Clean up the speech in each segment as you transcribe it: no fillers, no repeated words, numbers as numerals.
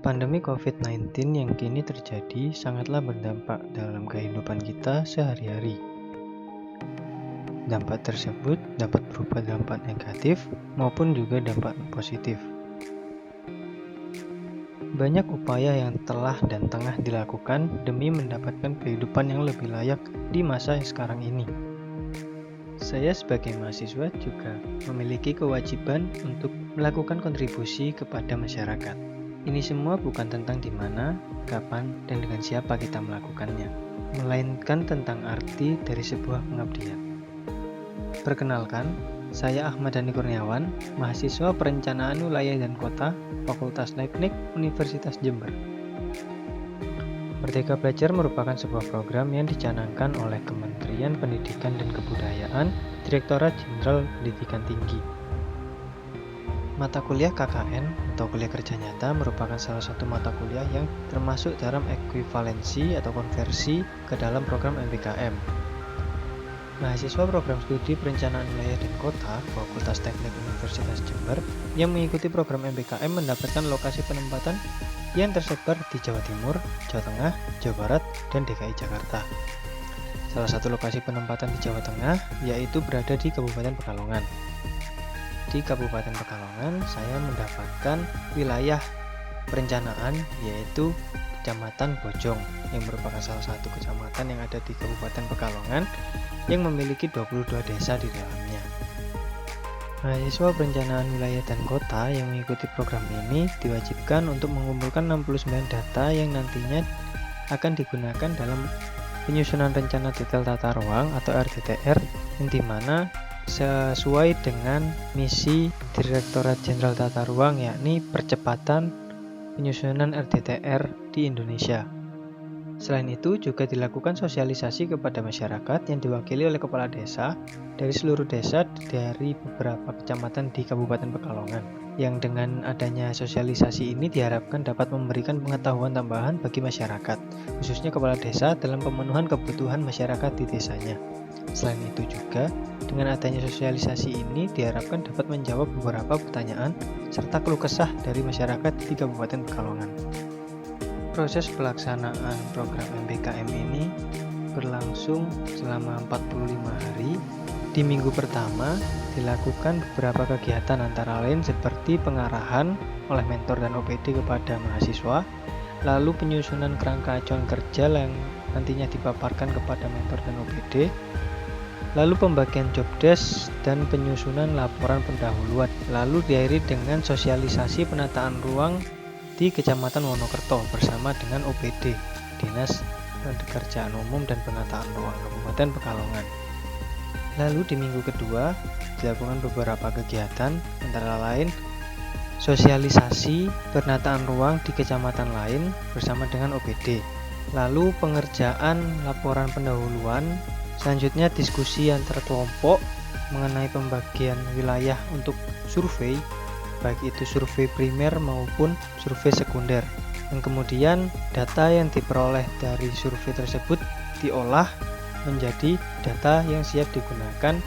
Pandemi COVID-19 yang kini terjadi sangatlah berdampak dalam kehidupan kita sehari-hari. Dampak tersebut dapat berupa dampak negatif maupun juga dampak positif. Banyak upaya yang telah dan tengah dilakukan demi mendapatkan kehidupan yang lebih layak di masa sekarang ini. Saya sebagai mahasiswa juga memiliki kewajiban untuk melakukan kontribusi kepada masyarakat. Ini semua bukan tentang di mana, kapan, dan dengan siapa kita melakukannya, melainkan tentang arti dari sebuah pengabdian. Perkenalkan, saya Ahmad Dhani Kurniawan, mahasiswa Perencanaan Wilayah dan Kota, Fakultas Teknik Universitas Jember. Merdeka Belajar merupakan sebuah program yang dicanangkan oleh Kementerian Pendidikan dan Kebudayaan, Direktorat Jenderal Pendidikan Tinggi. Mata kuliah KKN atau kuliah kerja nyata merupakan salah satu mata kuliah yang termasuk dalam ekuivalensi atau konversi ke dalam program MBKM. Mahasiswa program studi Perencanaan Wilayah dan Kota Fakultas Teknik Universitas Jember yang mengikuti program MBKM mendapatkan lokasi penempatan yang tersebar di Jawa Timur, Jawa Tengah, Jawa Barat, dan DKI Jakarta. Salah satu lokasi penempatan di Jawa Tengah yaitu berada di Kabupaten Pekalongan. Di Kabupaten Pekalongan, saya mendapatkan wilayah perencanaan yaitu Kecamatan Bojong yang merupakan salah satu kecamatan yang ada di Kabupaten Pekalongan yang memiliki 22 desa di dalamnya. Mahasiswa Perencanaan Wilayah dan Kota yang mengikuti program ini diwajibkan untuk mengumpulkan 69 data yang nantinya akan digunakan dalam penyusunan rencana detail tata ruang atau RDTR yang dimana sesuai dengan misi Direktorat Jenderal Tata Ruang yakni percepatan penyusunan RDTR di Indonesia. Selain itu juga dilakukan sosialisasi kepada masyarakat yang diwakili oleh kepala desa dari seluruh desa dari beberapa kecamatan di Kabupaten Pekalongan. Yang dengan adanya sosialisasi ini diharapkan dapat memberikan pengetahuan tambahan bagi masyarakat, khususnya kepala desa dalam pemenuhan kebutuhan masyarakat di desanya. Selain itu juga, dengan adanya sosialisasi ini diharapkan dapat menjawab beberapa pertanyaan serta keluh kesah dari masyarakat di Kabupaten Pekalongan. Proses pelaksanaan program MBKM ini berlangsung selama 45 hari. Di minggu pertama dilakukan beberapa kegiatan antara lain seperti pengarahan oleh mentor dan OPD kepada mahasiswa, lalu penyusunan kerangka acuan kerja yang nantinya dipaparkan kepada mentor dan OPD, lalu pembagian job desk dan penyusunan laporan pendahuluan, lalu diakhiri dengan sosialisasi penataan ruang di Kecamatan Wonokerto bersama dengan OPD, Dinas Pekerjaan Umum dan Penataan Ruang Kabupaten Pekalongan. Lalu di minggu kedua dilakukan beberapa kegiatan antara lain sosialisasi penataan ruang di kecamatan lain bersama dengan OPD, lalu pengerjaan laporan pendahuluan. Selanjutnya diskusi antar kelompok mengenai pembagian wilayah untuk survei, baik itu survei primer maupun survei sekunder. Dan kemudian data yang diperoleh dari survei tersebut diolah menjadi data yang siap digunakan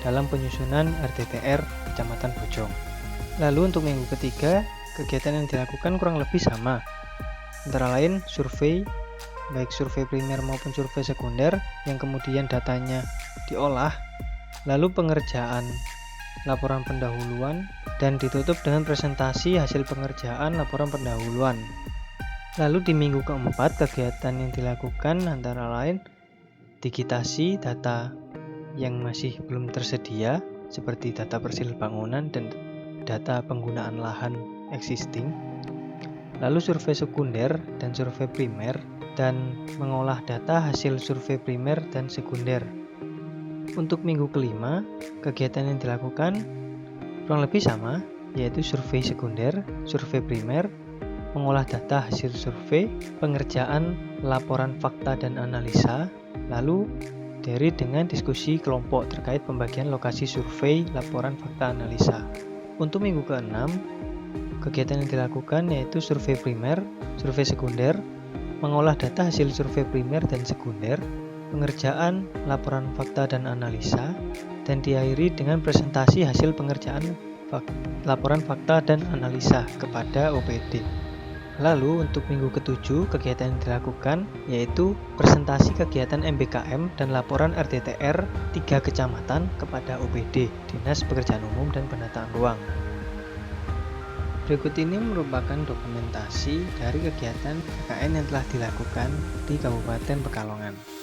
dalam penyusunan RDTR Kecamatan Bojong. Lalu untuk minggu ketiga, kegiatan yang dilakukan kurang lebih sama. Antara lain survei, baik survei primer maupun survei sekunder yang kemudian datanya diolah, lalu pengerjaan laporan pendahuluan dan ditutup dengan presentasi hasil pengerjaan laporan pendahuluan. Lalu di minggu keempat kegiatan yang dilakukan antara lain digitasi data yang masih belum tersedia seperti data persil bangunan dan data penggunaan lahan existing, lalu survei sekunder dan survei primer dan mengolah data hasil survei primer dan sekunder. Untuk minggu kelima, kegiatan yang dilakukan kurang lebih sama, yaitu survei sekunder, survei primer, mengolah data hasil survei, pengerjaan laporan fakta dan analisa, lalu diakhiri dengan diskusi kelompok terkait pembagian lokasi survei laporan fakta analisa. Untuk minggu ke-6, kegiatan yang dilakukan yaitu survei primer, survei sekunder, mengolah data hasil survei primer dan sekunder, pengerjaan laporan fakta dan analisa, dan diakhiri dengan presentasi hasil pengerjaan laporan fakta dan analisa kepada OPD. Lalu untuk minggu ke-7 kegiatan yang dilakukan yaitu presentasi kegiatan MBKM dan laporan RTTR 3 kecamatan kepada OPD, Dinas Pekerjaan Umum dan Penataan Ruang. Berikut ini merupakan dokumentasi dari kegiatan KKN yang telah dilakukan di Kabupaten Pekalongan.